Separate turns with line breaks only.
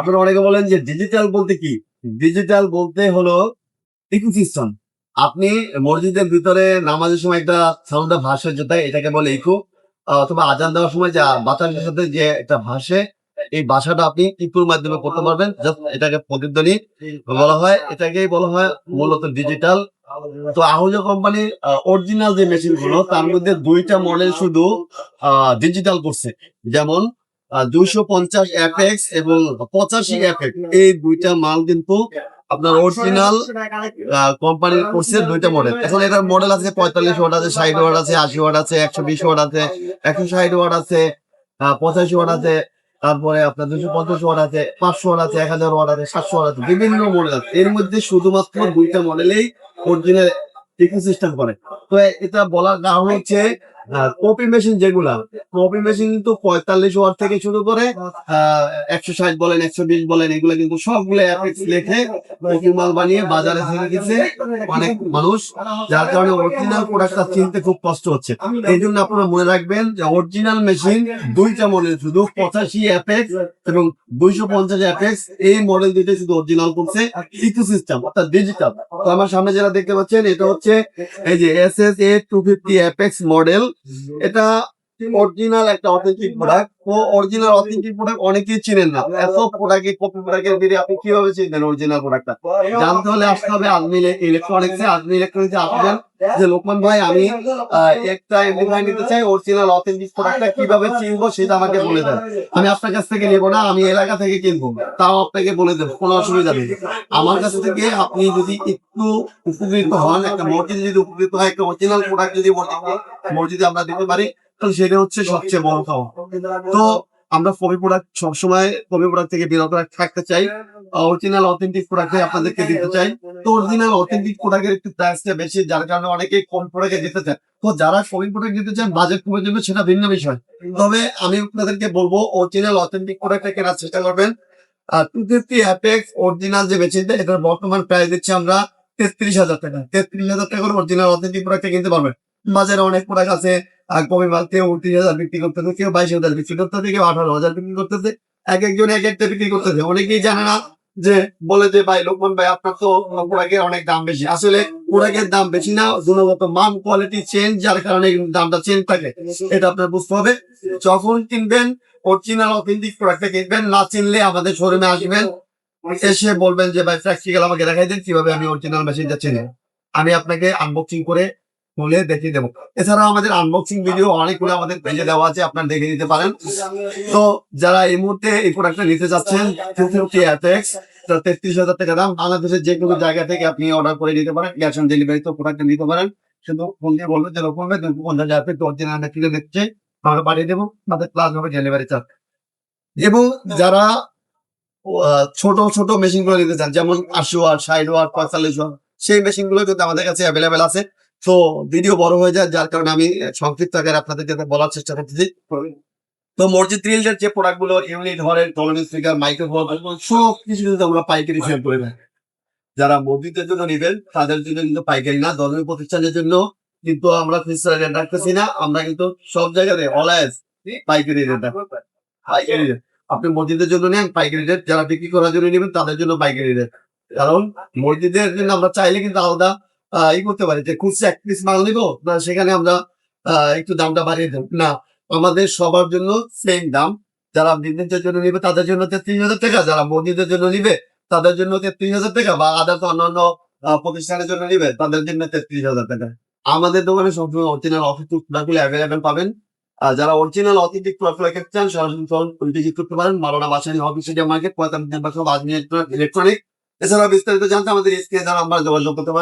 আপনারা অনেকে বলেন যে ডিজিটাল বলতে কি? ডিজিটাল বলতে হলো ইকোসিস্টেম। আপনি মসজিদের ভিতরে নামাজের সময় একটা সাউন্ড ভাসে যেটা এটাকে বলে ইকো। অথবা আজান দেওয়ার সময় যা বাতাসের সাথে যে একটা ভাসে, এই ভাষাটা আপনি ইকোর মাধ্যমে করতে পারবেন। জাস্ট এটাকে প্রতিধ্বনি বলা হয়। এটাকেই বলা হয় মূলত ডিজিটাল। তো আহুজা কোম্পানির অরিজিনাল যে মেশিন গুলো তার মধ্যে ২ টা মডেল শুধু ডিজিটাল করছে। যেমন ২৫০ এফএক্স এবং ৮৫ এফএক্স, এই ২ টা মাল কিন্তু আপনার অরিজিনাল কোম্পানির করছে ২ টা মডেল। এখন এটার মডেল আছে ৪৫ ওয়াট আছে, ৬০ ওয়াট আছে, ৮০ ওয়াট আছে, ১২০ ওয়াট আছে, ১৬০ ওয়াট আছে, ৮৫ ওয়াট আছে, তারপরে আপনার ২৫০ ওয়াট আছে, ৫০০ ওয়াট আছে, ১০০০ ওয়াট আছে, ৭০০ ওয়াট আছে, বিভিন্ন মডেল আছে। এর মধ্যে শুধুমাত্র ২ টা মডেলেই অরিজিনাল ইকোসিস্টেম করে। তো এটা বলার কারণ হচ্ছে কপি মেশিন যেগুলা, কপি মেশিন কিন্তু ৪৫ ওয়াট থেকে শুরু করে ১৬০ বলেন, ১২০ বলেন, এগুলা কিন্তু সবগুলো এফএক্স লিখে কপি মাল বানিয়ে বাজারে ছেড়ে দিচ্ছে অনেক মানুষ, যার কারণে অরিজিনাল প্রোডাক্টটা চিনতে খুব কষ্ট হচ্ছে। এই জন্য আপনারা মনে রাখবেন যে অরিজিনাল মেশিন ২ টা মডেল, শুধু ৮৫ এফএক্স এবং ২৫০ এফএক্স, এই মডেল দুইটা শুধু অরিজিনাল করছে ইকোসিস্টেম অর্থাৎ ডিজিটাল। তো আমার সামনে যেটা দেখতে পাচ্ছেন এটা হচ্ছে এই যে SSA 250 এফএক্স মডেল। এটা অরিজিনাল একটা অথেন্টিক প্রোডাক্ট। ও অরিজিনাল অথেন্টিক প্রোডাক্ট অনেকেই চিনেন না। এত প্রোডাক্টে কপি প্রোডাক্টের ভিতরে আপনি কিভাবে চিনবেন অরিজিনাল প্রোডাক্টটা? জানতে হলে আসতে হবে আজমি ইলেকট্রনিক্সে। আজমি ইলেকট্রনিক্সে আসবেন যে লোকমান ভাই আমি একটা এমপ্লিফায়ার নিতে চাই, অরিজিনাল অথেন্টিক প্রোডাক্টটা কিভাবে চিনবো সেটা আমাকে বলে দেন। আমি আপনার কাছ থেকে নেবো না, আমি এলাকা থেকে কিনবো, তাও আপনাকে বলে দেবো, কোনো অসুবিধা নেই। আমার কাছ থেকে আপনি যদি একটু উপকৃত হন, একটা মসজিদে যদি উপকৃত হয়, একটা অরিজিনাল প্রোডাক্ট যদি মসজিদে আমরা দিতে পারি, তাহলে সেটা হচ্ছে সবচেয়ে বড় পাওয়া। তো আমরা কপি প্রোডাক্ট সবসময় কপি প্রোডাক্ট থেকে বিরত থাকতে চাই, অরিজিনাল অথেন্টিক প্রোডাক্ট আপনাদেরকে দিতে চাই। তো অরিজিনাল অথেন্টিক প্রোডাক্টের একটু প্রাইসটা বেশি, যার কারণে অনেকে কম প্রোডাক্টে দিতে চায়। তো যারা কপি প্রোডাক্ট দিতে চান, বাজেট কমে যাবে, সেটা ভিন্ন বিষয়। তবে আমি আপনাদেরকে বলবো অরিজিনাল অথেন্টিক প্রোডাক্টটা কেনার চেষ্টা করবেন। 250 এফএক্স অরিজিনাল যে মেশিনটা, এটার বর্তমান প্রাইস দিচ্ছি আমরা ৩৩,০০০ টাকা। ৩৩,০০০ টাকা করে অরিজিনাল অথেন্টিক প্রোডাক্টটা কিনতে পারবেন। বাজারে অনেক প্রোডাক্ট আছে, কপি মাল কেউ ৩০,০০০ বিক্রি করতেছে, কেউ ২২,০০০ বিক্রি করতেছে, কেউ ১৮,০০০ বিক্রি করতেছে। এক একজন এক একটা বিক্রি করতেছে। অনেকেই জানে না যে বলে যে ভাই লোকমান ভাই আপনার তো প্রোডাক্টের অনেক দাম বেশি। আসলে প্রোডাক্টের দাম বেশি না, গুণগত মান কোয়ালিটি চেঞ্জ, যার কারণে দামটা চেঞ্জ থাকে। এটা আপনার বুঝতে হবে। যখন কিনবেন অরিজিনাল অথেন্টিক প্রোডাক্টটা কিনবেন, না চিনলে আমাদের শোরুমে আসবেন, এসে বলবেন যে ভাই প্র্যাকটিক্যাল আমাকে দেখাই দেন কিভাবে আমি অরিজিনাল মেশিনটা চিনি। আমি আপনাকে আনবক্সিং করে খুলে দেখিয়ে দেবো। এছাড়াও আমাদের আনবক্সিং ভিডিও অনেকগুলো আমাদের পেজে দেওয়া আছে, আপনারা দেখে নিতে পারেন। তো যারা এই মুহূর্তে এই প্রোডাক্টটা নিতে যাচ্ছেন, 250 এফএক্স, ৩৩,০০০ টাকা দাম, বাংলাদেশের যে কোনো জায়গা থেকে আপনি অর্ডার করে নিতে পারেন, ক্যাশ অন ডেলিভারি তো প্রোডাক্টটা নিতে পারেন। শুধু ফোন দিয়ে বলবেন যে লোকমান ভাই 250 এফএক্স অরিজিনাল মেটেরিয়াল নিচ্ছে, আমরা পাঠিয়ে দেবো, আমাদের প্লাস হবে ডেলিভারি চার্জ। এবং যারা ছোট ছোট মেশিন গুলো নিতে চান, যেমন ৮০ ওয়াট, ৬০ ওয়াট, ৪৫ ওয়াট, সেই মেশিন গুলো কিন্তু আমাদের কাছে অ্যাভেলেবেল আছে। তো ভিডিও বড় হয়ে যায়, যার কারণে আমি সংক্ষিপ্ত আকারে আপনাদেরকে বলার চেষ্টা করতেছি। তো মসজিদ রিলেটেড যে প্রোডাক্ট গুলো, unit, horn, tolerance speaker, microphone, সব কিছু কিন্তু আমরা পাইকারি সেল করে থাকি। যারা মসজিদের জন্য নেবেন তাদের জন্য কিন্তু পাইকারি না, ধর্মীয় প্রতিষ্ঠানের জন্য কিন্তু আমরা ফিক্সড রেট রাখতেছি না। আমরা কিন্তু সব জায়গাতে অলওয়েজ পাইকারি রেট রাখবো। পাইকারি রেট আপনি মসজিদের জন্য নেন পাইকারি রেট, যারা বিক্রি করার জন্য নেবেন তাদের জন্য পাইকারি রেট। কারণ মসজিদের জন্য আমরা চাইলে কিন্তু আলাদা ই করতে পারি যে খুচরা ১ পিস মাল নিবো না, সেখানে আমরা একটু দামটা বাড়িয়ে দেবো না। আমাদের সবার জন্য সেম দাম। যারা বিজনেসের জন্য নিবে তাদের জন্য ৩৩,০০০ টাকা, যারা মসজিদের জন্য নিবে তাদের জন্য ৩৩,০০০ টাকা, বা আদার্স অন্যান্য প্রতিষ্ঠানের জন্য নিবে তাদের জন্য ৩৩,০০০ টাকা। আমাদের দোকানে সবসময় অরিজিনাল অথেন্টিক প্রোডাক্টগুলো অ্যাভেলেবেল পাবেন। যারা অরিজিনাল অথেন্টিক প্রোডাক্ট চান, সরাসরি ভিজিট করতে পারেন মাওলানা ভাসানী অফিস এরিয়া মার্কেট, ৪৫ নম্বর শপ, আজমি ইলেকট্রনিক। এছাড়াও বিস্তারিত জানতে আমাদের স্ক্রিনে যারা আমরা যোগাযোগ করতে পারেন।